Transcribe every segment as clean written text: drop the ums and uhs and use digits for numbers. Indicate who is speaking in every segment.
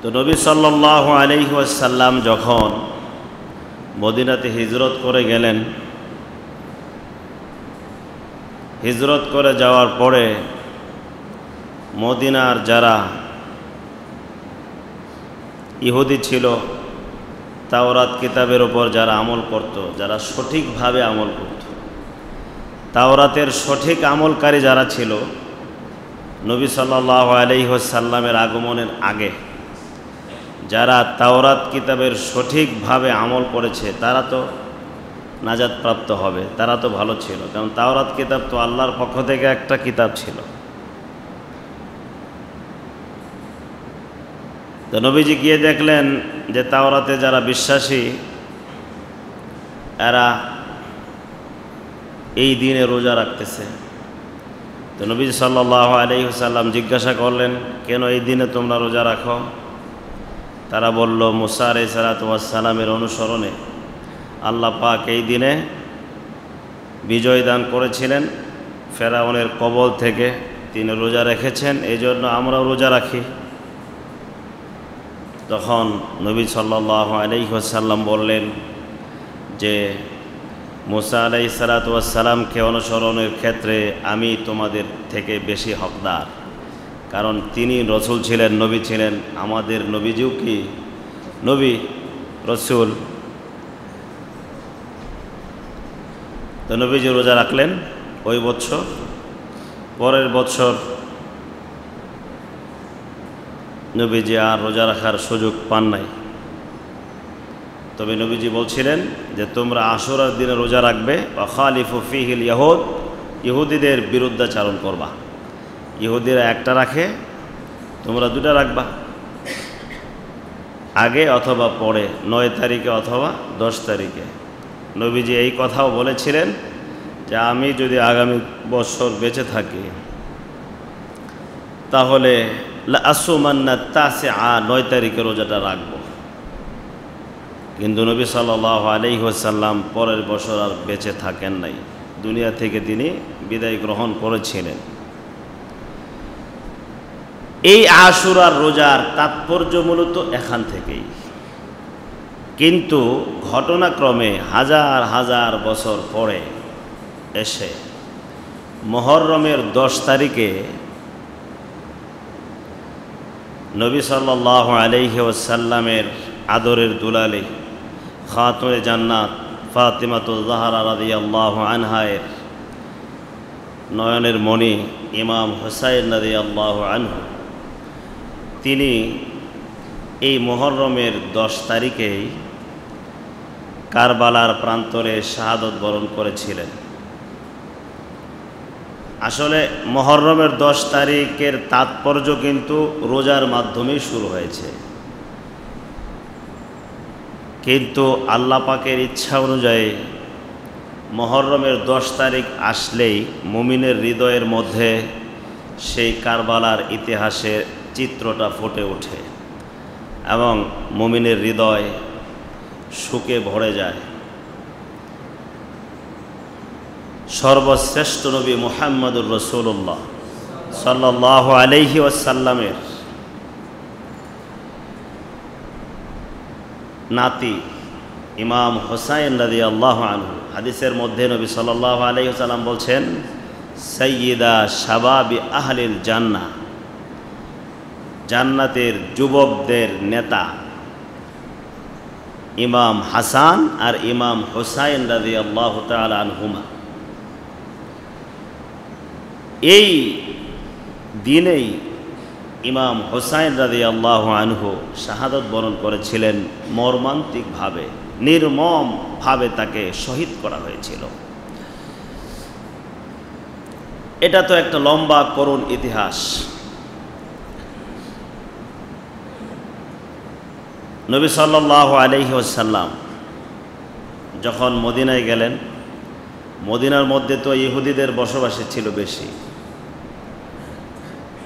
Speaker 1: তো নবী সাল্লাল্লাহু আলাইহি ওয়াসাল্লাম যখন মদিনাতে হিজরত করে গেলেন, হিজরত করে যাওয়ার পরে মদিনার যারা ইহুদি ছিল, তাওরাত কিতাবের ওপর যারা আমল করত, যারা সঠিকভাবে আমল করত, তাওরাতের সঠিক আমলকারী যারা ছিল, নবী সাল্লাল্লাহু আলাইহি ওয়াসাল্লামের আগমনের আগে যারা তাওরাত কিতাবের সঠিকভাবে আমল করেছে তারা তো নাজাত প্রাপ্ত হবে, তারা তো ভালো ছিল। কারণ তাওরাত কিতাব তো আল্লাহর পক্ষ থেকে একটা কিতাব ছিল। তো নবীজি গিয়ে দেখলেন যে তাওরাতে যারা বিশ্বাসী এরা এই দিনে রোজা রাখতেছে। তো নবীজি সাল্লাল্লাহু আলাইহি ওয়াসাল্লাম জিজ্ঞাসা করলেন, কেন এই দিনে তোমরা রোজা রাখো? তারা বলল, মুসা আলাইহিস সালাতু ওয়াস সালামের অনুসরণে আল্লাহ পাক এই দিনে বিজয় দান করেছিলেন ফেরাউনের কবল থেকে, তিনি রোজা রেখেছেন, এই জন্য আমরাও রোজা রাখি। তখন নবী সাল্লাল্লাহু আলাইহি ওয়াসাল্লাম বললেন যে মুসা আলাইহিস সালাতু ওয়াস সালামকে অনুসরণের ক্ষেত্রে আমি তোমাদের থেকে বেশি হকদার, কারণ তিনি রসুল ছিলেন, নবী ছিলেন। আমাদের নবীজিও কি নবী রসুল? তো নবীজি রোজা রাখলেন ওই বছর। পরের বছর নবীজি আর রোজা রাখার সুযোগ পান নাই। তবে নবীজি বলছিলেন যে তোমরা আশুরার দিনে রোজা রাখবে, ওয়াখালিফু ফিহিল ইয়াহুদ, ইহুদিদের বিরুদ্ধাচারণ করবা। ইহুদিরা একটা রাখে, তোমরা দুটা রাখবা, আগে অথবা পরে, 9 তারিখে অথবা 10 তারিখে। নবীজি এই কথাও বলেছিলেন যে আমি যদি আগামী বছর বেঁচে থাকি তাহলে লা আসুমান্না তাসিআ, 9 তারিখে রোজাটা রাখব। কিন্তু নবী সাল্লাল্লাহু আলাইহি ওয়াসাল্লাম পরের বছর আর বেঁচে থাকেন নাই, দুনিয়া থেকে তিনি বিদায় গ্রহণ করেছিলেন। এই আশুরার রোজার তাৎপর্য মূলত এখান থেকেই। কিন্তু ঘটনাক্রমে হাজার হাজার বছর পরে এসে মুহররমের 10 তারিখে নবী সাল্লাল্লাহু আলাইহি ওয়াসাল্লামের আদরের দুলালি খাতুনে জান্নাত ফাতিমাতুজ জাহরা রাদিয়াল্লাহু আনহায়ের নয়নের মণি ইমাম হুসাইন রাদিয়াল্লাহু আনহু, তিনি এই মুহররমের 10 তারিখেই কারবালার প্রান্তরে শাহাদত বরণ করেছিলেন। আসলে মুহররমের 10 তারিখের তাৎপর্য কিন্তু রোজার মাধ্যমেই শুরু হয়েছে, কিন্তু আল্লাহ পাকের ইচ্ছা অনুযায়ী মুহররমের 10 তারিখ আসলেই মুমিনের হৃদয়ের মধ্যে সেই কারবালার ইতিহাসের চিত্রটা ফুটে ওঠে এবং মুমিনের হৃদয় সুখে ভরে যায়। সর্বশ্রেষ্ঠ নবী মুহাম্মদুর রাসূলুল্লাহ সাল্লাল্লাহু আলাইহি ওয়াসাল্লামের নাতি ইমাম হুসাইন রাদিয়াল্লাহু আনহু, হাদিসের মধ্যে নবী সাল্লাল্লাহু আলাইহি ওয়াসাল্লাম বলছেন, সাইয়্যিদা শাবাবি আহলিল জান্নাহ, জান্নাতের যুবকদের নেতা ইমাম হাসান আর ইমাম হুসাইন রাদিয়াল্লাহু তাআলা আনহুমা। এই দিনেই ইমাম হুসাইন রাদিয়াল্লাহু আনহু শাহাদত বরণ করেছিলেন মর্মান্তিকভাবে, নির্মমভাবে তাকে শহীদ করা হয়েছিল। এটা তো একটা লম্বা করুণ ইতিহাস। নবী সাল্লাল্লাহু আলাইহি ওয়াসাল্লাম যখন মদিনায় গেলেন, মদিনার মধ্যে তো ইহুদিদের বসবাসী ছিল বেশি।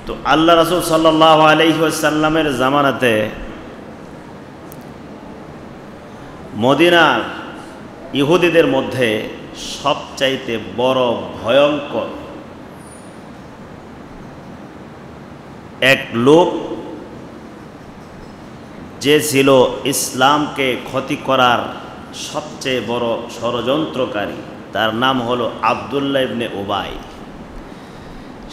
Speaker 1: তো আল্লাহ রাসূল সাল্লাল্লাহু আলাইহি ওয়াসাল্লামের জামানাতে মদিনার ইহুদিদের মধ্যে সবচাইতে বড় ভয়ঙ্কর এক লোক যে ছিল ইসলামকে ক্ষতি করার সবচেয়ে বড় ষড়যন্ত্রকারী, তার নাম হলো আব্দুল্লাহ ইবনে উবাই।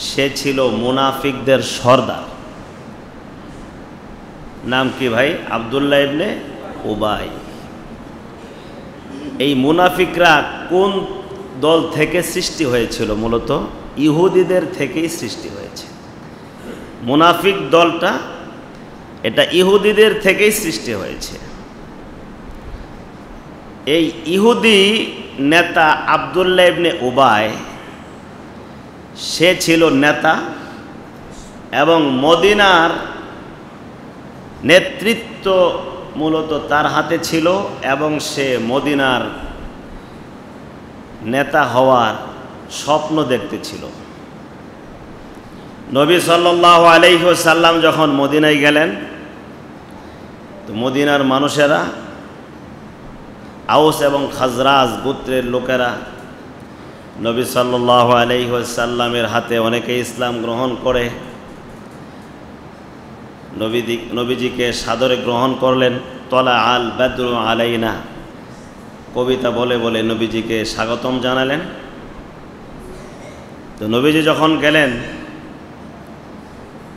Speaker 1: সে ছিল মুনাফিকদের সর্দার। নাম কি ভাই? আব্দুল্লাহ ইবনে উবাই। এই মুনাফিকরা কোন দল থেকে সৃষ্টি হয়েছিল? মূলত ইহুদিদের থেকেই সৃষ্টি হয়েছে। মুনাফিক দলটা এটা ইহুদিদের থেকেই সৃষ্টি হয়েছে। এই ইহুদি নেতা আব্দুল্লাহ ইবনে উবাই, সে ছিল নেতা এবং মদিনার নেতৃত্ব মূলত তার হাতে ছিল এবং সে মদিনার নেতা হওয়ার স্বপ্ন দেখতেছিল। নবী সাল্লাল্লাহু আলাইহি ওয়াসাল্লাম যখন মদিনায় গেলেন, তো মদিনার মানুষেরা, আউস এবং খাজরাজ গোত্রের লোকেরা নবী সাল্লাল্লাহু আলাইহি ওয়াসাল্লামের হাতে অনেকে ইসলাম গ্রহণ করে নবীজিকে সাদরে গ্রহণ করলেন। তলা আল বাদরু আলাইনা কবিতা বলে বলে নবীজিকে স্বাগতম জানালেন। তো নবীজি যখন গেলেন,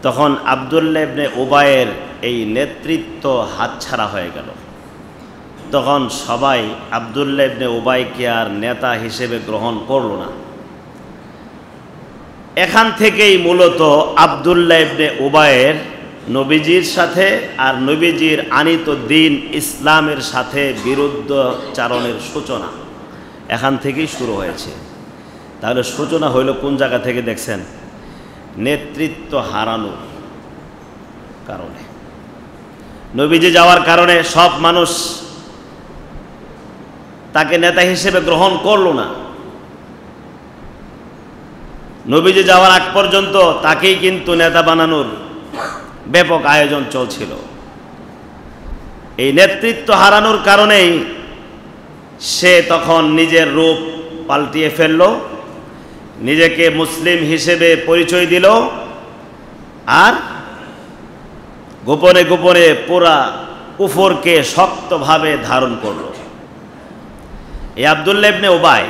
Speaker 1: তখন আব্দুল্লাহ ইবনে উবাইয়ের এই নেতৃত্ব হাতছাড়া হয়ে গেল। তখন সবাই আব্দুল্লাহ ইবনে উবাইকে আর নেতা হিসেবে গ্রহণ করল না। এখান থেকেই মূলত আব্দুল্লাহ ইবনে উবাইয়ের নবীজির সাথে আর নবীজির আনিত দিন ইসলামের সাথে বিরুদ্ধাচরণের সূচনা এখান থেকেই শুরু হয়েছে। তাহলে সূচনা হইল কোন জায়গা থেকে? দেখছেন, নেতৃত্ব হারানোর কারণে। নবীজি যাওয়ার কারণে সব মানুষ তাকে নেতা হিসেবে গ্রহণ করল না। নবীজি যাওয়ার আগ পর্যন্ত তাকেই কিন্তু নেতা বানানোর ব্যাপক আয়োজন চলছিল। এই নেতৃত্ব হারানোর কারণেই সে তখন নিজের রূপ পাল্টিয়ে ফেলল, নিজেকে মুসলিম হিসেবে পরিচয় দিল আর গোপনে গোপনে পুরা কুফরকে শক্তভাবে ধারণ করল এই আব্দুল্লাহ ইবনে উবাই।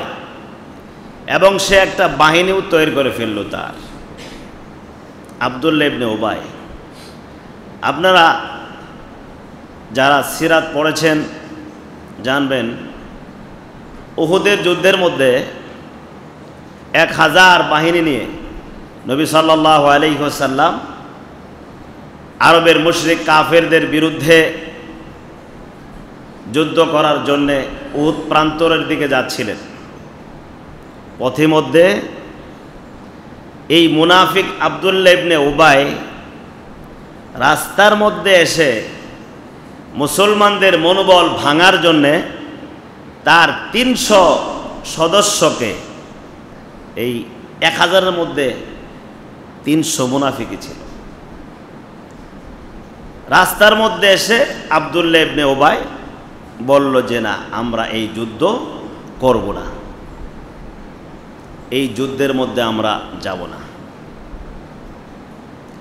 Speaker 1: এবং সে একটা বাহিনীও তৈরি করে ফেলল তার, আব্দুল্লাহ ইবনে উবাই। আপনারা যারা সিরাত পড়েছেন জানবেন, উহুদের যুদ্ধের মধ্যে 1000 বাহিনী নিয়ে নবী সাল্লাল্লাহু আলাইহি ওয়াসাল্লাম আরবের মুশরিক কাফেরদের বিরুদ্ধে যুদ্ধ করার জন্যে উহুদ প্রান্তরের দিকে যাচ্ছিলেন। পথিমধ্যে এই মুনাফিক আব্দুল্লাহ ইবনে উবাই রাস্তার মধ্যে এসে মুসলমানদের মনোবল ভাঙার জন্যে তার 300 সদস্যকে, এই 1000-এর মধ্যে 300 মুনাফিকই ছিল, রাস্তার মধ্যে এসে আব্দুল্লাহ ইবনে উবাই বলল যে না, আমরা এই যুদ্ধ করব না, এই যুদ্ধের মধ্যে আমরা যাব না,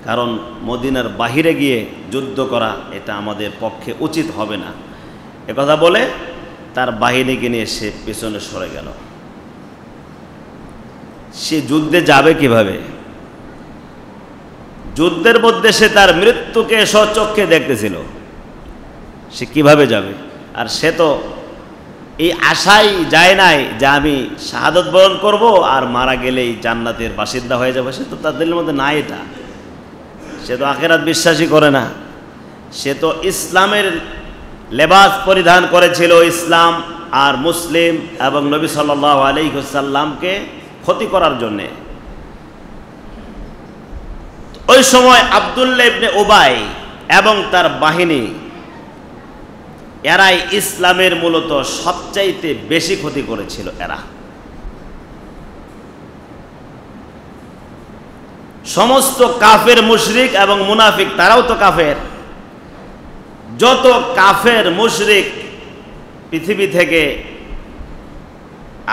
Speaker 1: কারণ মদিনার বাহিরে গিয়ে যুদ্ধ করা এটা আমাদের পক্ষে উচিত হবে না। একথা বলে তার বাহিনীকে নিয়ে সে পেছনে সরে গেল। সে যুদ্ধে যাবে কিভাবে? যুদ্ধের মধ্যে সে তার মৃত্যুকে স্বচক্ষে দেখতেছিল, সে কিভাবে যাবে? আর সে তো এই আশাই যায় নাই যে আমি শাহাদত বরণ করব আর মারা গেলেই জান্নাতের বাসিন্দা হয়ে যাবে। সে তো তাদের মধ্যে নাই এটা। সে তো আখিরাত বিশ্বাসই করে না। সে তো ইসলামের লেবাস পরিধান করেছিল, ইসলাম আর মুসলিম এবং নবী সাল্লাল্লাহু আলাইহি ওয়াসাল্লামকে ক্ষতি করার জন্যে। ওই সময় আব্দুল্লাহ ইবনে উবাই এবং তার বাহিনী, এরাই ইসলামের মূলত সবচাইতে বেশি ক্ষতি করেছিল। এরা সমস্ত কাফের মুশরিক এবং মুনাফিক, তারাও তো কাফের। যত কাফের মুশরিক পৃথিবী থেকে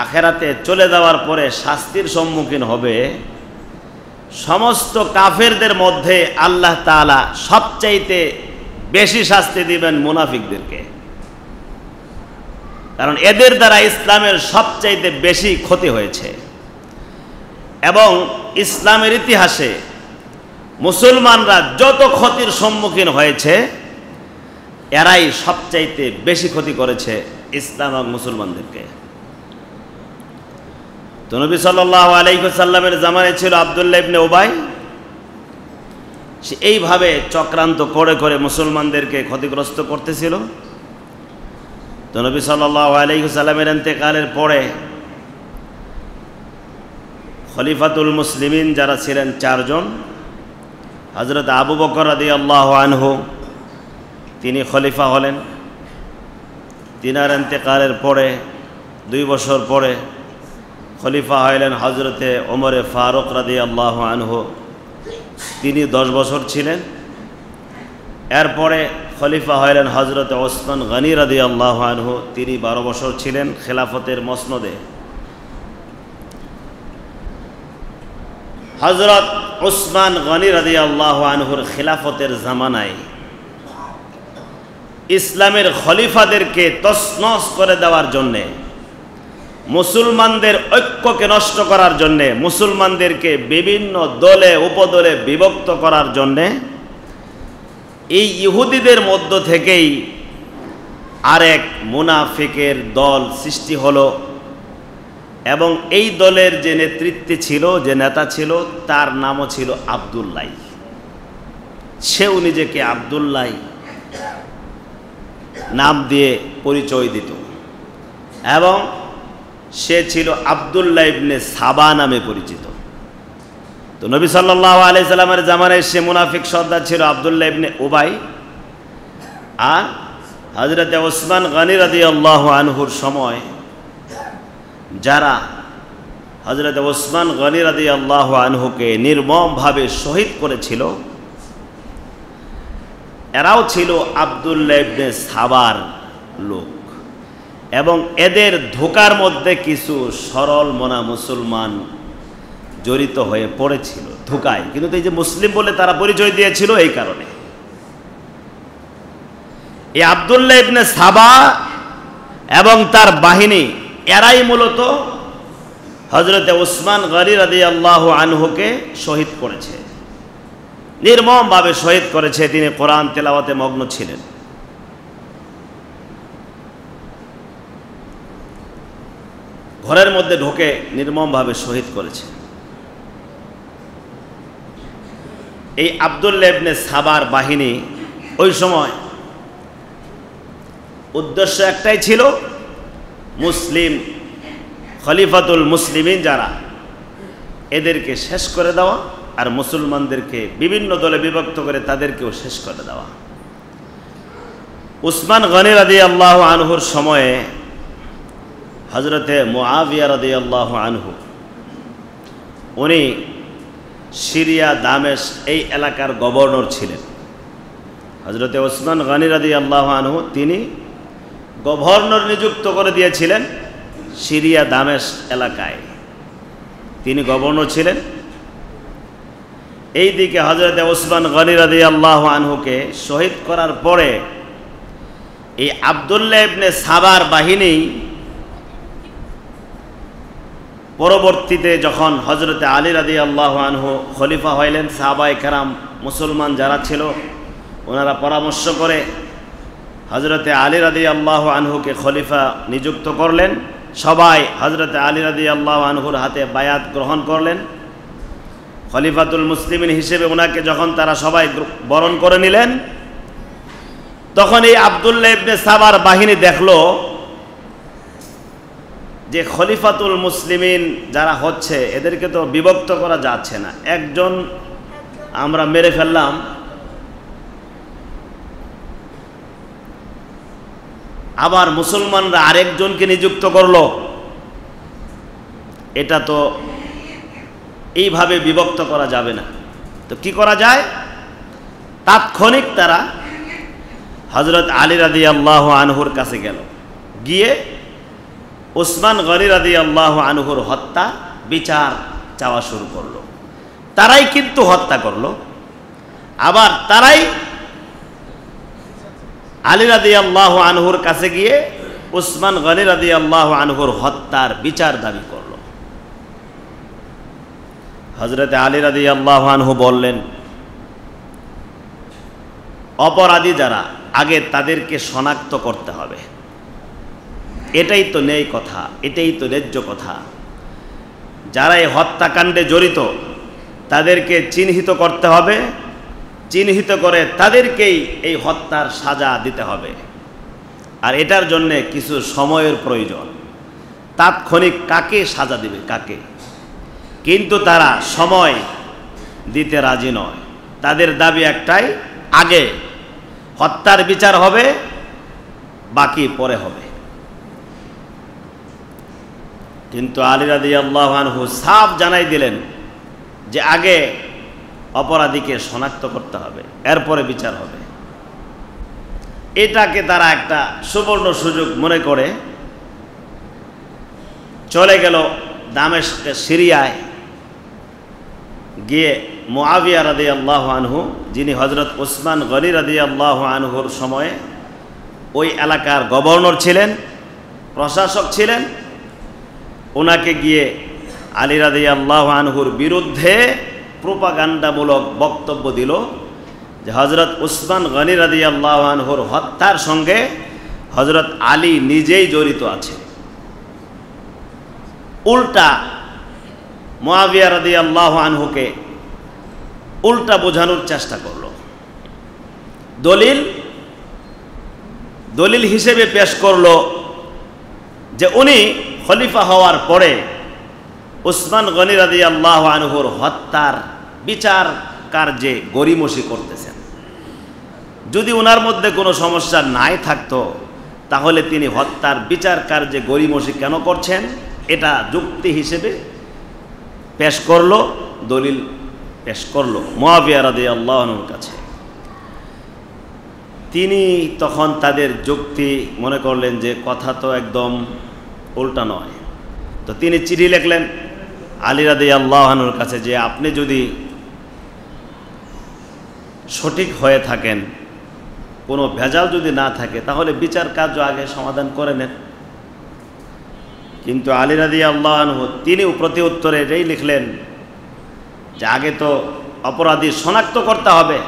Speaker 1: আখেরাতে চলে যাওয়ার পরে শাস্তির সম্মুখীন হবে, সমস্ত কাফেরদের মধ্যে আল্লাহ তাআলা সবচাইতে বেশি শাস্তি দিবেন মুনাফিকদেরকে, কারণ এদের দ্বারা ইসলামের সবচাইতে বেশি ক্ষতি হয়েছে। এবং ইসলামের ইতিহাসে মুসলমানরা যত ক্ষতির সম্মুখীন হয়েছে, এরাই সবচাইতে বেশি ক্ষতি করেছে ইসলাম এবং মুসলমানদেরকে। তো নবী সাল্লাল্লাহু আলাইহি ওয়াসাল্লামের জামানায় ছিল আব্দুল্লাহ ইবনে উবাই, সে এইভাবে চক্রান্ত করে করে মুসলমানদেরকে ক্ষতিগ্রস্ত করতেছিল। তো নবী সাল্লাল্লাহু আলাইহি ওয়াসাল্লামের ইন্তেকালের পরে খলিফাতুল মুসলিমিন যারা ছিলেন চারজন, হযরত আবু বকর রাদিয়াল্লাহু আনহু তিনি খলিফা হলেন। তিনার ইন্তেকালের পরে 2 বছর পরে খলিফা হলেন হযরতে ওমরে ফারুক রাদিয়াল্লাহু আনহু, তিনি 10 বছর ছিলেন। এরপরে খলিফা হলেন হযরতে ওসমান গনি রাদিয়াল্লাহু আনহু, তিনি 12 বছর ছিলেন খেলাফতের মসনদে। হযরত ওসমান গনি রাদিয়াল্লাহু আনহুর খেলাফতের জামানায় ইসলামের খলিফাদেরকে তছনছ করে দেওয়ার জন্যে, মুসলমানদের ঐক্যকে নষ্ট করার জন্যে, মুসলমানদেরকে বিভিন্ন দলে উপদলে বিভক্ত করার জন্যে এই ইহুদিদের মধ্য থেকেই আরেক মুনাফিকের দল সৃষ্টি হলো। এবং এই দলের যে নেতৃত্বে ছিল, যে নেতা ছিল, তার নামও ছিল আব্দুল্লাহ। সেও নিজেকে আব্দুল্লাহ নাম দিয়ে পরিচয় দিত এবং সে ছিল আব্দুল্লাহ ইবনে সাবা নামে পরিচিত। তো নবী সাল্লাল্লাহু আলাইহি সাল্লামের জামানায় সে মুনাফিক সর্দার ছিল আব্দুল্লাহ ইবনে উবাই। আর হযরতে ওসমান গনি রাদিয়াল্লাহু আনহুর সময় যারা হযরতে ওসমান গনি রাদিয়াল্লাহু আনহুকে নির্মমভাবে শহীদ করেছিল, এরাও ছিল আব্দুল্লাহ ইবনে সাবার লোক। এবং এদের ধোঁকার মধ্যে কিছু সরল মনা মুসলমান জড়িত হয়ে পড়েছিল ধোঁকায়, কিন্তু এই যে মুসলিম বলে তারা পরিচয় দিয়েছিল এই কারণে। এই আব্দুল্লাহ ইবনে সাবা এবং তার বাহিনী, এরাই মূলত হযরতে ওসমান গনি রাদিয়াল্লাহু আনহুকে শহীদ করেছে, নির্মমভাবে শহীদ করেছে। তিনি কোরআন তেলাওয়াতে মগ্ন ছিলেন। ঘরের মধ্যে ঢোকে নির্মমভাবে শহীদ করেছে। এই আব্দুল্লাহ ইবনে সাবার বাহিনী ওই সময় উদ্দেশ্য একটাই ছিল, মুসলিম খলিফাতুল মুসলিমিন যারা, এদেরকে শেষ করে দেওয়া আর মুসলমানদেরকে বিভিন্ন দলে বিভক্ত করে তাদেরকেও শেষ করে দেওয়া। উসমান গনি রাদিয়াল্লাহু আনহুর সময়ে হযরতে মুআবিয়া রাদিয়াল্লাহু আনহু, উনি সিরিয়া দামেশ এই এলাকার গভর্নর ছিলেন। হযরতে ওসমান গনি রাদিয়াল্লাহু আনহু তিনি গভর্নর নিযুক্ত করে দিয়েছিলেন সিরিয়া দামেশ এলাকায়, তিনি গভর্নর ছিলেন। এই দিকে হযরতে ওসমান গনি রাদিয়াল্লাহু আনহুকে শহীদ করার পরে এই আব্দুল্লাহ ইবনে সাবার বাহিনী পরবর্তীতে যখন হযরতে আলী রাদিয়াল্লাহু আনহু খলিফা হইলেন, সাহাবায়ে কেরাম মুসলমান যারা ছিল ওনারা পরামর্শ করে হযরতে আলী রাদিয়াল্লাহু আনহুকে খলিফা নিযুক্ত করলেন। সবাই হযরতে আলী রাদিয়াল্লাহু আনহুর হাতে বায়াত গ্রহণ করলেন। খলিফাতুল মুসলিমিন হিসেবে ওনাকে যখন তারা সবাই বরণ করে নিলেন, তখন এই আব্দুল্লাহ ইবনে সাবার বাহিনী দেখলো যে খলিফাতুল মুসলিমিন যারা হচ্ছে এদেরকে তো বিভক্ত করা যাচ্ছে না, একজন আমরা মেরে ফেললাম, আবার মুসলমানরা আরেকজনকে নিযুক্ত করলো, এটা তো এইভাবে বিভক্ত করা যাবে না। তো কি করা যায়? তাৎক্ষণিক তারা হযরত আলী রাদিয়াল্লাহু আনহুর কাছে গেল, গিয়ে ওসমান গনি রাদিয়াল্লাহু আনহুর হত্যা বিচার চাওয়া শুরু করলো। তারাই কিন্তু হত্যা করলো, আবার তারাই আলী রাদিয়াল্লাহু আনহুর কাছে গিয়ে উসমান গনি রাদিয়াল্লাহু আনহুর হত্যার বিচার দাবি করল। হযরত আলী রাদিয়াল্লাহু আনহু বললেন, অপরাধী যারা আগে তাদেরকে শনাক্ত করতে হবে। এটাই তো ন্যায় কথা, এটাই তো ন্যায্য কথা। যারা এই হত্যাকাণ্ডে জড়িত তাদেরকে চিহ্নিত করতে হবে, চিহ্নিত করে তাদেরকেই এই হত্যার সাজা দিতে হবে। আর এটার জন্যে কিছু সময়ের প্রয়োজন। তাৎক্ষণিক কাকে সাজা দিবে, কাকে? কিন্তু তারা সময় দিতে রাজি নয়। তাদের দাবি একটাই, আগে হত্যার বিচার হবে, বাকি পরে হবে। কিন্তু আলী রাদিয়াল্লাহু আনহু সাফ জানাই দিলেন যে আগে অপরাধীকে শনাক্ত করতে হবে, এরপরে বিচার হবে। এটাকে তারা একটা সুবর্ণ সুযোগ মনে করে চলে গেল দামেস্কে, সিরিয়ায় গিয়ে মুআবিয়া রাদিয়াল্লাহু আনহু, যিনি হযরত উসমান গনি রাদিয়াল্লাহু আনহুর সময়ে ওই এলাকার গভর্নর ছিলেন, প্রশাসক ছিলেন, ওনাকে গিয়ে আলী রাদিয়াল্লাহু আনহুর বিরুদ্ধে প্রোপাগান্ডামূলক বক্তব্য দিল যে হযরত উসমান গনি রাদিয়াল্লাহু আনহুর হত্যার সঙ্গে হযরত আলী নিজেই জড়িত আছে। উল্টা মুআবিয়া রাদিয়াল্লাহু আনহুকে উল্টা বোঝানোর চেষ্টা করল। দলিল হিসেবে পেশ করল যে উনি খলিফা হওয়ার পরে উসমান গনি রাদিয়াল্লাহু আনহুর হত্যার বিচার কার্যে গড়িমসি করতেছেন। যদি ওনার মধ্যে কোনো সমস্যা নাই থাকতো তাহলে তিনি হত্যার বিচার কার্যে গড়িমসি কেন করছেন, এটা যুক্তি হিসেবে পেশ করলো, দলিল পেশ করলো মুআবিয়া রাদিয়াল্লাহু আনহুর কাছে। তিনি তখন তাদের যুক্তি মনে করলেন যে কথা তো একদম উল্টা নয়। তো তিনি চিঠি লিখলেন আলী রাদিয়াল্লাহু আনহুর কাছে যে আপনি যদি সঠিক হয়ে থাকেন, কোনো ভেজাল যদি না থাকে, তাহলে বিচার কার্য আগে সমাধান করে নেন। কিন্তু আলী রাদিয়াল্লাহু আনহু তিনি প্রতি উত্তরে এটাই লিখলেন যে আগে তো অপরাধী শনাক্ত করতে হবে।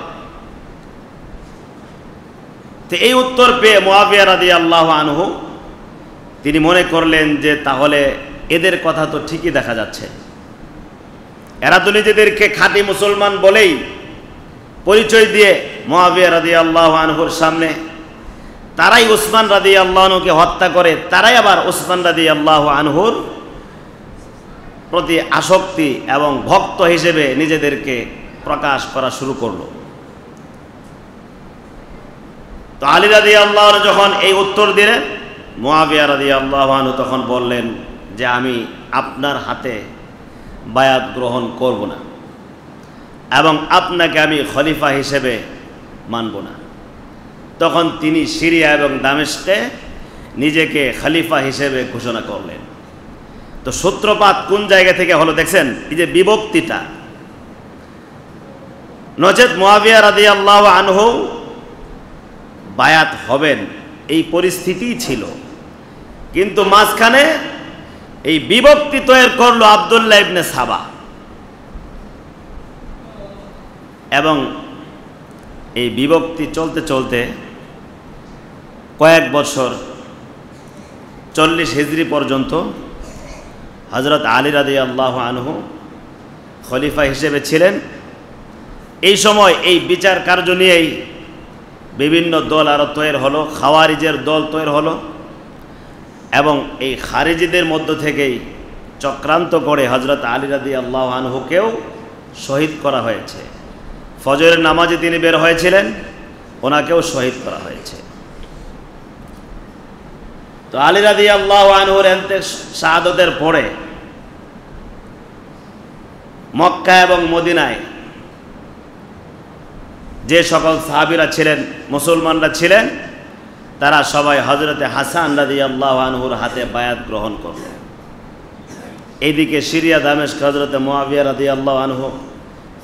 Speaker 1: তো এই উত্তর পেয়ে মুআবিয়া রাদিয়াল্লাহু আনহু তিনি মনে করলেন যে তাহলে এদের কথা তো ঠিকই দেখা যাচ্ছে, এরা তো নিজেদেরকে খাঁটি মুসলমান বলেই পরিচয় দিয়ে মুআবিয়া রাদিয়াল্লাহু আনহুর সামনে তারাই উসমান রাদিয়াল্লাহু আনহুকে হত্যা করে, তারাই আবার উসমান রাদিয়াল্লাহু আনহুর প্রতি আসক্তি এবং ভক্ত হিসেবে নিজেদেরকে প্রকাশ করা শুরু করলো। তো আলী রাদিয়াল্লাহু আনহু যখন এই উত্তর দিলেন, মুআবিয়া রাদিয়াল্লাহু আনহু তখন বললেন যে আমি আপনার হাতে বায়াত গ্রহণ করব না এবং আপনাকে আমি খলিফা হিসেবে মানব না। তখন তিনি সিরিয়া এবং দামেস্কে নিজেকে খলিফা হিসেবে ঘোষণা করলেন। তো সূত্রপাত কোন জায়গা থেকে হলো দেখছেন, এই যে বিভক্তিটা। নচেত মুআবিয়া রাদিয়াল্লাহু আনহু বায়াত হবেন এই পরিস্থিতিই ছিল, কিন্তু মাঝখানে এই বিভক্তি তৈরি করলো আব্দুল্লাহ ইবনে সাবা। এবং এই বিভক্তি চলতে চলতে কয়েক বছর 40 হিজরি পর্যন্ত হযরত আলী রাদিয়াল্লাহু আনহু খলিফা হিসেবে ছিলেন। এই সময় এই বিচার কার্য নিয়েই বিভিন্ন দল আরও তৈরি হলো, খাওয়ারিজের দল তৈরি হলো এবং এই খারিজিদের মধ্য থেকেই চক্রান্ত করে হযরত আলী রাদিয়াল্লাহু আনহুকেও শহীদ করা হয়েছে। ফজরের নামাজে তিনি বের হয়েছিলেন, ওনাকেও শহীদ করা হয়েছে। তো আলী রাদিয়াল্লাহু আনহুর শাহাদাতের পরে মক্কা এবং মদিনায় যে সকল সাহাবীরা ছিলেন, মুসলমানরা ছিলেন, তারা সবাই হযরতে হাসান রাদিয়াল্লাহু আনহুর হাতে বায়াত গ্রহণ করল। এইদিকে সিরিয়া দামেস্ক হযরতে মুআবিয়া রাদিয়াল্লাহু আনহু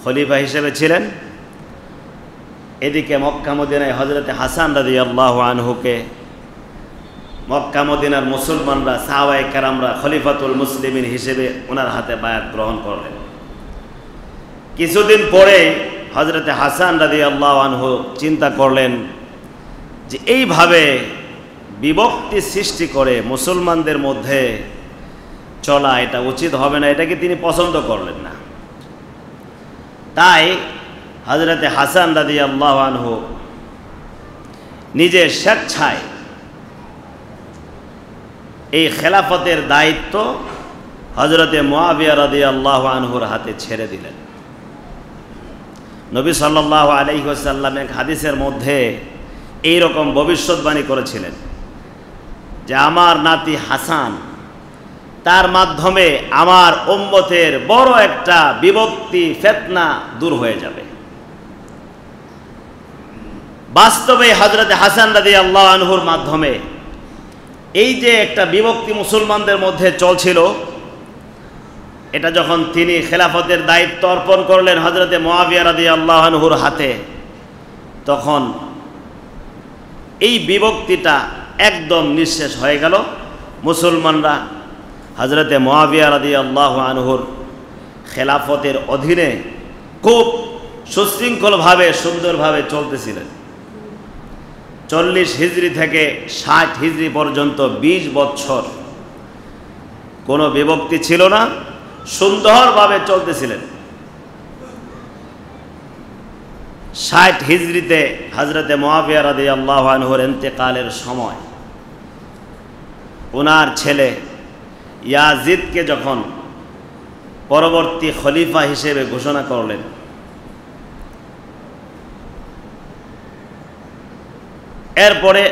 Speaker 1: খলিফা হিসেবে ছিলেন। এদিকে মক্কা মদিনায় হযরতে হাসান রাদিয়াল্লাহু আনহুকে মক্কা মদিনার মুসলমানরা সাহাবায়ে কেরামরা খলিফাতুল মুসলিমিন হিসেবে ওনার হাতে বায়াত গ্রহণ করলেন। কিছুদিন পরে হযরতে হাসান রাদিয়াল্লাহু আনহু চিন্তা করলেন যে এইভাবে বিভক্তি সৃষ্টি করে মুসলমানদের মধ্যে চলা এটা উচিত হবে না, এটাকে তিনি পছন্দ করলেন না। তাই হযরতে হাসান রাদিয়াল্লাহু আনহু নিজে স্বেচ্ছায় এই খেলাফতের দায়িত্ব হযরতে মুআবিয়া রাদিয়াল্লাহু আনহুর হাতে ছেড়ে দিলেন। নবী সাল্লাল্লাহু আলাইহি ওয়াসাল্লাম এক হাদিসের মধ্যে এই রকম ভবিষ্যৎবাণী করেছিলেন যে আমার নাতি হাসান, তার মাধ্যমে আমার উম্মতের বড় একটা বিভক্তি ফিতনা দূর হয়ে যাবে। বাস্তবে হযরতে হাসান রাদিয়াল্লাহু আনহুর মাধ্যমে এই যে একটা বিভক্তি মুসলমানদের মধ্যে চলছিল, এটা যখন তিনি খেলাফতের দায়িত্ব অর্পণ করলেন হযরতে মুআবিয়া রাদিয়াল্লাহু আনহুর হাতে, তখন এই বিভক্তিটা একদম নিঃশেষ হয়ে গেল। মুসলমানরা হযরতে মুআবিয়া রাদিয়াল্লাহু আনহুর খেলাফতের অধীনে খুব সুশৃঙ্খলভাবে সুন্দরভাবে চলতেছিলেন। 40 হিজরি থেকে 60 হিজরি পর্যন্ত 20 বছর কোনো বিভক্তি ছিল না, সুন্দরভাবে চলতেছিলেন। 60 হিজরিতে হযরতে মুআবিয়া রাদিয়াল্লাহু আনহুর ইন্তেকালের সময় ওনার ছেলে ইয়াজিদকে যখন পরবর্তী খলিফা হিসেবে ঘোষণা করলেন, এরপরে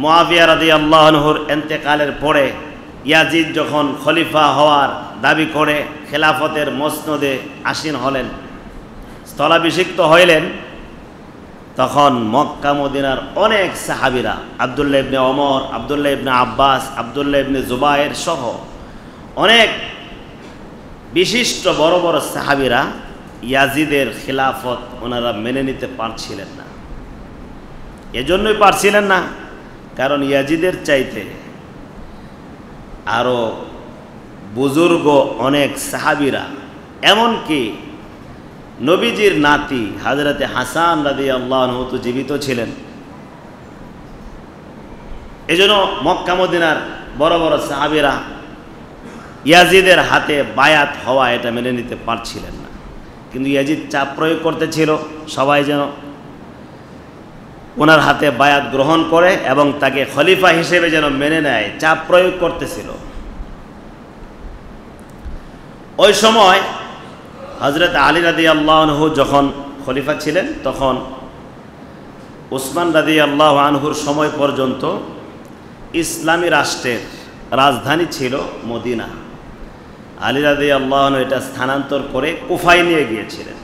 Speaker 1: মুআবিয়া রাদিয়াল্লাহু আনহুর ইন্তেকালের পরে ইয়াজিদ যখন খলিফা হওয়ার দাবি করে খেলাফতের মসনদে আসীন হলেন, স্থলাভিষিক্ত হইলেন, তখন মক্কা মদিনার অনেক সাহাবীরা আব্দুল্লাহ ইবনে ওমর, আব্দুল্লাহ ইবনে আব্বাস, আব্দুল্লাহ ইবনে জুবায়ের সহ অনেক বিশিষ্ট বড় বড় সাহাবীরা ইয়াজিদের খিলাফত ওনারা মেনে নিতে পারছিলেন না। এজন্যই পারছিলেন না কারণ ইয়াজিদের চাইতে আরও বুজুর্গ অনেক সাহাবীরা, এমনকি নবীজির নাতি হযরতে হাসান রাদিয়াল্লাহু আনহু তো জীবিত ছিলেন। এজন্য মক্কা মদিনার বড় বড় সাহাবীরা ইয়াজিদের হাতে বায়াত হওয়া এটা মেনে নিতে পারছিলেন না। কিন্তু ইয়াজিদ চাপ প্রয়োগ করতেছিল সবাই যেন ওনার হাতে বায়াত গ্রহণ করে এবং তাকে খলিফা হিসেবে যেন মেনে নেয়, চাপ প্রয়োগ করতেছিল। ওই সময় হযরত আলী রাদিয়াল্লাহু আনহু যখন খলিফা ছিলেন, তখন উসমান রাদিয়াল্লাহু আনহুর সময় পর্যন্ত ইসলামী রাষ্ট্রের রাজধানী ছিল মদিনা। আলী রাদিয়াল্লাহু আনহু এটা স্থানান্তর করে কুফায় নিয়ে গিয়েছিলেন।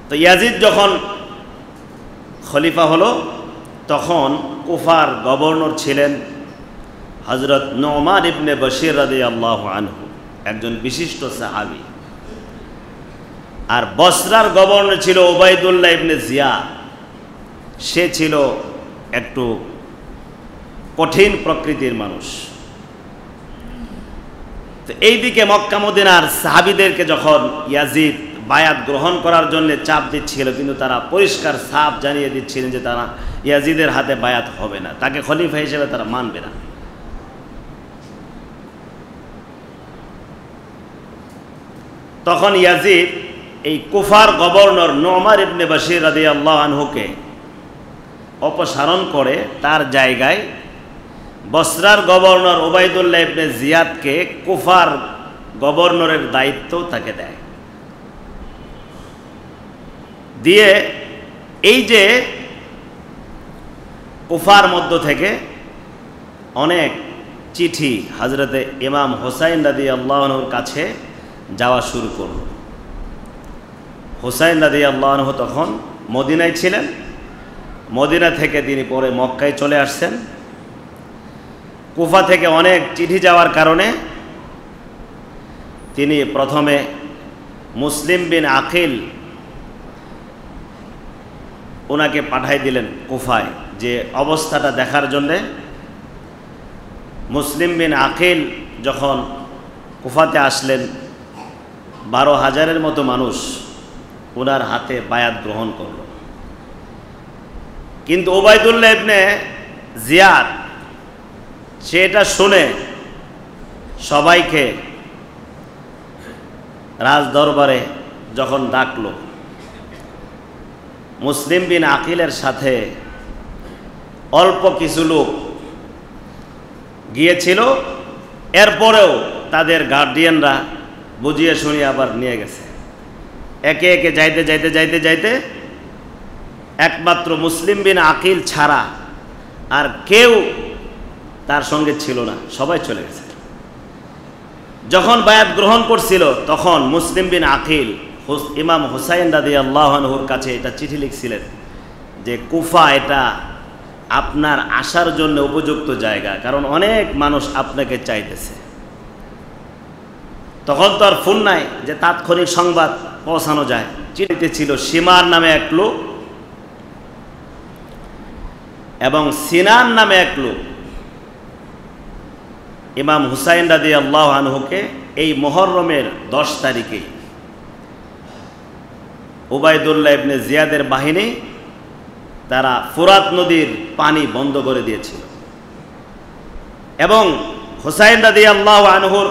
Speaker 1: তো ইয়াজিদ যখন খলিফা হলো, তখন কুফার গভর্নর ছিলেন হযরত নুমান ইবনে বশির রাদিয়াল্লাহু আনহু, একজন বিশিষ্ট সাহাবী। আর বসরার গভর্নর ছিল উবাইদুল্লাহ ইবনে জিয়াদ, সে ছিল একটু কঠিন প্রকৃতির মানুষ। তো এইদিকে মক্কা মদিনার সাহাবীদেরকে যখন ইয়াজিদ বায়াত গ্রহণ করার জন্য চাপ দিচ্ছিল, কিন্তু তারা পরিষ্কার সাফ জানিয়ে দিচ্ছিলেন যে তারা ইয়াজিদের হাতে বায়াত হবে না, তাকে খলিফা হিসেবে তারা মানবে না। তখন ইয়াজিদ এই কুফার গভর্নর নুমান ইবনে বশির রাদিয়াল্লাহু আনহুকে অপসারণ করে তার জায়গায় বসরার গভর্নর উবাইদুল্লাহ ইবনে জিয়াদকে কুফার গভর্নরের দায়িত্ব তাকে দেয়। দিয়ে এই যে কুফার মধ্য থেকে অনেক চিঠি হযরতে ইমাম হুসাইন রাদিয়াল্লাহু আনহুর কাছে যাওয়া শুরু করল। হুসাইন রাদিয়াল্লাহু আনহু তখন মদিনায় ছিলেন, মদিনা থেকে তিনি পরে মক্কায় চলে আসছেন। কুফা থেকে অনেক চিঠি যাওয়ার কারণে তিনি প্রথমে মুসলিম বিন আকিল ওনাকে পাঠাই দিলেন কুফায় যে অবস্থাটা দেখার জন্যে। মুসলিম বিন আকিল যখন কুফাতে আসলেন 12,000-এর মতো মানুষ ওনার হাতে বায়াত গ্রহণ করল। কিন্তু উবাইদুল্লাহ ইবনে জিয়াদ সেটা শুনে সবাইকে রাজ দরবারে যখন ডাকলো, মুসলিম বিন আকিলের সাথে অল্প কিছু লোক গিয়েছিল, এরপরেও তাদের গার্ডিয়ানরা বুঝিয়ে শুনিয়ে আবার নিয়ে গেছে। একে একে যাইতে যাইতে যাইতে যাইতে একমাত্র মুসলিম বিন আকিল ছাড়া আর কেউ তার সঙ্গে ছিল না, সবাই চলে গেছে। যখন বায়াত গ্রহণ করছিল তখন মুসলিম বিন আকিল ইমাম হুসাইন রাদিয়াল্লাহু আনহুর কাছে এটা চিঠি লিখছিলেন যে কুফা এটা আপনার আসার জন্য উপযুক্ত জায়গা, কারণ অনেক মানুষ আপনাকে চাইতেছে। তখন তো আর ফোন নাই যে তাৎক্ষণিক সংবাদ পৌঁছানো যায়। চিঠিতে ছিল সীমার নামে এক লোক এবং সিনান নামে এক লোক ইমাম হুসাইন রাদিয়াল্লাহু আনহুকে এই মুহররমের 10 তারিখে উবাইদুল্লাহ ইবনে জিয়াদের বাহিনী তারা ফুরাত নদীর পানি বন্ধ করে দিয়েছিল এবং হুসাইন রাদিয়াল্লাহু আনহুর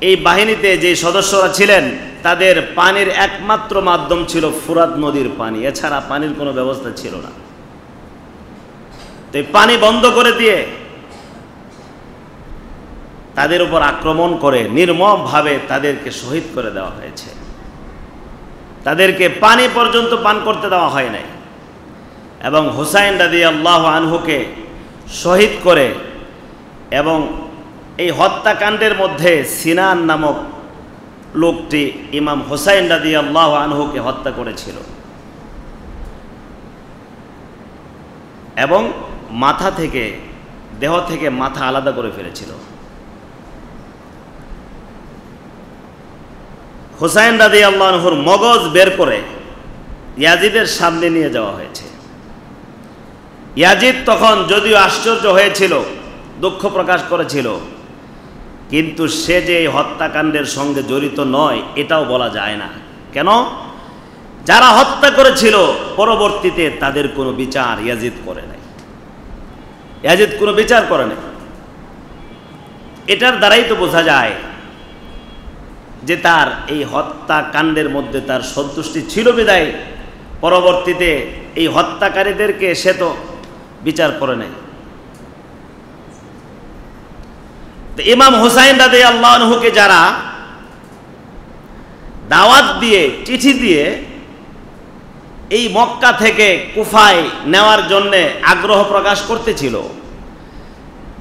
Speaker 1: এই বাহিনীতে যে সদস্যরা ছিলেন তাদের পানির একমাত্র মাধ্যম ছিল ফুরাত নদীর পানি, এছাড়া পানির কোনো ব্যবস্থা ছিল না। তো এই পানি বন্ধ করে দিয়ে তাদের উপর আক্রমণ করে নির্মমভাবে তাদেরকে শহীদ করে দেওয়া হয়েছে। তাদেরকে পানি পর্যন্ত পান করতে দেওয়া হয় নাই এবং হুসাইন রাদিয়াল্লাহু আনহুকে শহীদ করে এবং এই হত্যাকাণ্ডের মধ্যে সিনান নামক লোকটি ইমাম হুসাইন রাদিয়াল্লাহু আনহুকে হত্যা করেছিল এবং মাথা থেকে দেহ থেকে মাথা আলাদা করে ফেলেছিল। হুসাইন রাদিয়াল্লাহু আনহুর মগজ বের করে ইয়াজিদের সামনে নিয়ে যাওয়া হয়েছে। ইয়াজিদ তখন যদিও আশ্চর্য হয়েছিল, দুঃখ প্রকাশ করেছিল, কিন্তু সে যে এই হত্যাকাণ্ডের সঙ্গে জড়িত নয় এটাও বলা যায় না। কেন? যারা হত্যা করেছিল পরবর্তীতে তাদের কোনো বিচার ইয়াজিদ করে নাই, ইয়াজিদ কোনো বিচার করে নাই। এটার দ্বারাই তো বোঝা যায় যে তার এই হত্যাকাণ্ডের মধ্যে তার সন্তুষ্টি ছিল বিদায় পরবর্তীতে এই হত্যাকারীদেরকে সে তো বিচার করে নাই। তো ইমাম হুসাইন রাদিয়াল্লাহু আনহুকে যারা দাওয়াত দিয়ে চিঠি দিয়ে এই মক্কা থেকে কুফায় নেওয়ার জন্যে আগ্রহ প্রকাশ করতেছিল,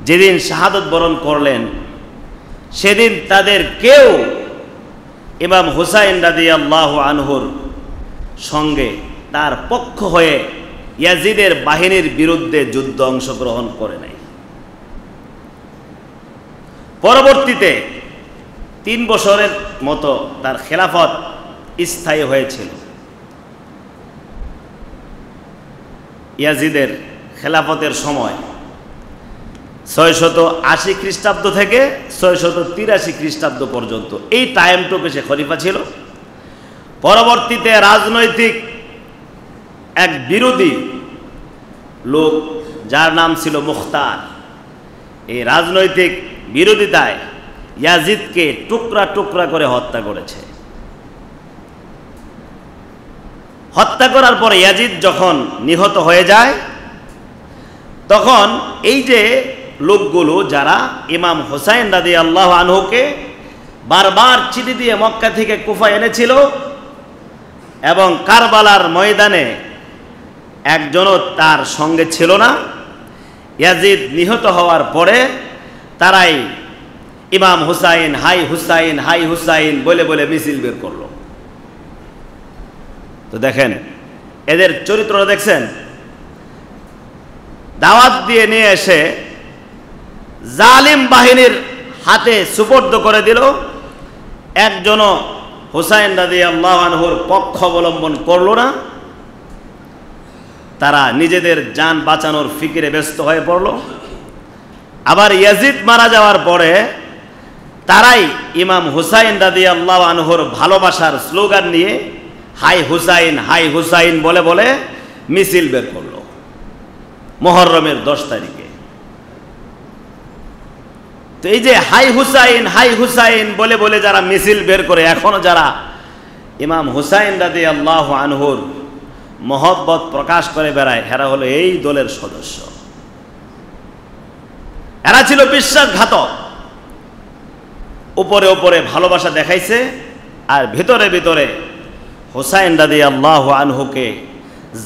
Speaker 1: যেদিন শাহাদত বরণ করলেন সেদিন তাদের কেউ ইমাম হুসাইন রাদিয়াল্লাহু আনহুর সঙ্গে তার পক্ষ হয়ে ইয়াজিদের বাহিনীর বিরুদ্ধে যুদ্ধ অংশগ্রহণ করে নাই। পরবর্তীতে 3 বছরের মতো তার খেলাফত স্থায়ী হয়েছিল। ইয়াজিদের খেলাফতের সময় 680 খ্রিস্টাব্দ থেকে 683 খ্রিস্টাব্দ পর্যন্ত এই টাইমটুকু সে খলিফা ছিল। পরবর্তীতে রাজনৈতিক এক বিরোধী লোক যার নাম ছিল মুখতার, এই রাজনৈতিক বিরোধিতায় ইয়াজিদকে টুকরা টুকরা করে হত্যা করেছে। হত্যা করার পরে ইয়াজিদ যখন নিহত হয়ে যায় তখন এই যে লোকগুলো যারা ইমাম হুসাইন রাদিয়াল্লাহু আনহুকে বারবার চিঠি দিয়ে মক্কা থেকে কুফা এনেছিল এবং কারবালার ময়দানে একজনও তার সঙ্গে ছিল না, ইয়াজিদ নিহত হওয়ার পরে তারাই ইমাম হুসাইন হাই হুসাইন হাই হুসাইন বলে বলে মিছিল বের করলো। তো দেখেন এদের চরিত্রটা দেখছেন, দাওয়াত দিয়ে নিয়ে এসে জালিম বাহিনীর হাতে সুপর্দ করে দিল, একজনও হুসাইন রাদিয়াল্লাহু আনহুর পক্ষ অবলম্বন করল না। তারা নিজেদের জান বাঁচানোর ফিকিরে ব্যস্ত হয়ে পড়ল। আবার ইয়াজিদ মারা যাওয়ার পরে তারাই ইমাম হুসাইন রাদিয়াল্লাহু আনহুর ভালোবাসার স্লোগান নিয়ে হাই হুসাইন বলে বলে মিছিল বের করলো মুহররমের 10 তারিখে। তো এই যে হাই হুসাইন বলে বলে যারা মিছিল বের করে, এখনো যারা ইমাম হুসাইন রাদিয়াল্লাহু আনহুর মহব্বত প্রকাশ করে বেড়ায়, এরা হলো এই দলের সদস্য। এরা ছিল বিশ্বাসঘাতক। উপরে উপরে ভালোবাসা দেখাইছে, আর ভিতরে ভিতরে হুসাইন রাদিয়াল্লাহু আনহুকে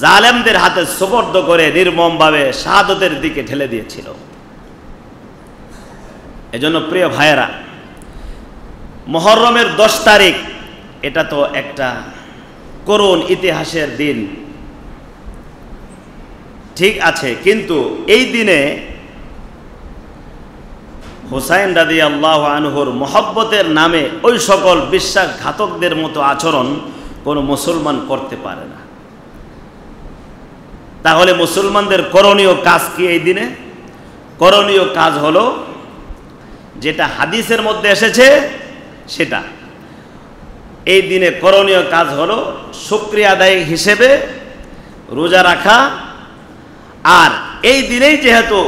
Speaker 1: জালেমদের হাতে সুপর্দ করে নির্মমভাবে শাহাদতের দিকে ঠেলে দিয়েছিল। এজন্য প্রিয় ভাইয়েরা, মুহররমের 10 তারিখ এটা তো একটা করুণ ইতিহাসের দিন, ঠিক আছে, কিন্তু এই দিনে হুসাইন রাদিয়াল্লাহু আনহুর মহব্বতের নামে ওই সকল বিশ্বাসঘাতকদের মতো আচরণ কোনো মুসলমান করতে পারে না। তাহলে মুসলমানদের করণীয় কাজ কি? এই দিনে করণীয় কাজ হলো যেটা হাদিসের মধ্যে এসেছে সেটা। এই দিনে করণীয় কাজ হলো শুকরিয়া আদায় হিসেবে রোজা রাখা। আর এই দিনেই যেহেতু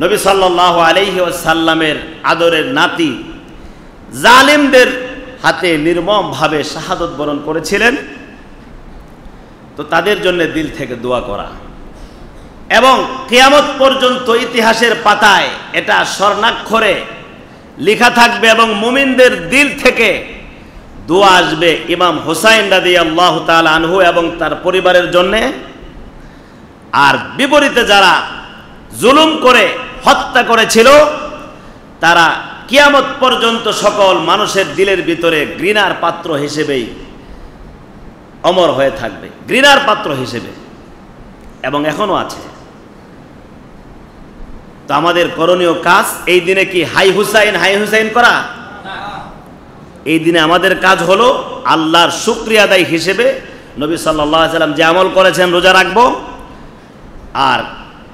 Speaker 1: নবী সাল্লাল্লাহু আলাইহি ওয়াসাল্লামের আদরের নাতি জালিমদের হাতে নির্মমভাবে শাহাদত বরণ করেছিলেন, তো তাদের জন্য দিল থেকে দোয়া করা, এবং কিয়ামত পর্যন্ত ইতিহাসের পাতায় এটা স্বর্ণাক্ষরে লেখা থাকবে এবং মুমিনদের দিল থেকে দোয়া আসবে ইমাম হুসাইন রাদিয়াল্লাহু তাআলা আনহু এবং তার পরিবারের জন্য। আর বিপরীতে যারা জুলুম করে হত্যা করেছিল, তারা কিয়ামত পর্যন্ত সকল মানুষের দিলের ভিতরে ঘৃণার পাত্র হিসেবেই অমর হয়ে থাকবে, ঘৃণার পাত্র হিসেবে, এবং এখনো আছে। তো আমাদের করণীয় কাজ এই দিনে কি হাই হুসাইন করা? এই দিনে আমাদের কাজ হলো আল্লাহর শুকরিয়া আদায় হিসেবে নবী সাল্লাল্লাহু আলাইহি ওয়াসাল্লাম যে আমল করেছেন রোজা রাখবো, আর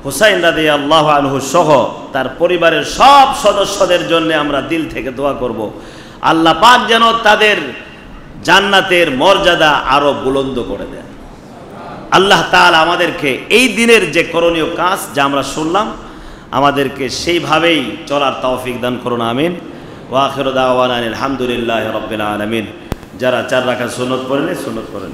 Speaker 1: হুসাইন রাদিয়াল্লাহু আনহু সহ তার পরিবারের সব সদস্যদের জন্য আমরা দিল থেকে দোয়া করব, আল্লাহ পাক যেন তাদের জান্নাতের মর্যাদা আরো বুলন্দ করে দেন। আল্লাহ তাআলা আমাদেরকে এই দিনের যে করণীয় কাজ যা আমরা শুনলাম, আমাদেরকে সেইভাবেই চলার তৌফিক দান করুন, আমিন। ওয়া আখিরু দাওয়ানা আলহামদুলিল্লাহি রাব্বিল আলামিন। যারা 4 রাকাত সুন্নত পড়েন সুন্নত করেন।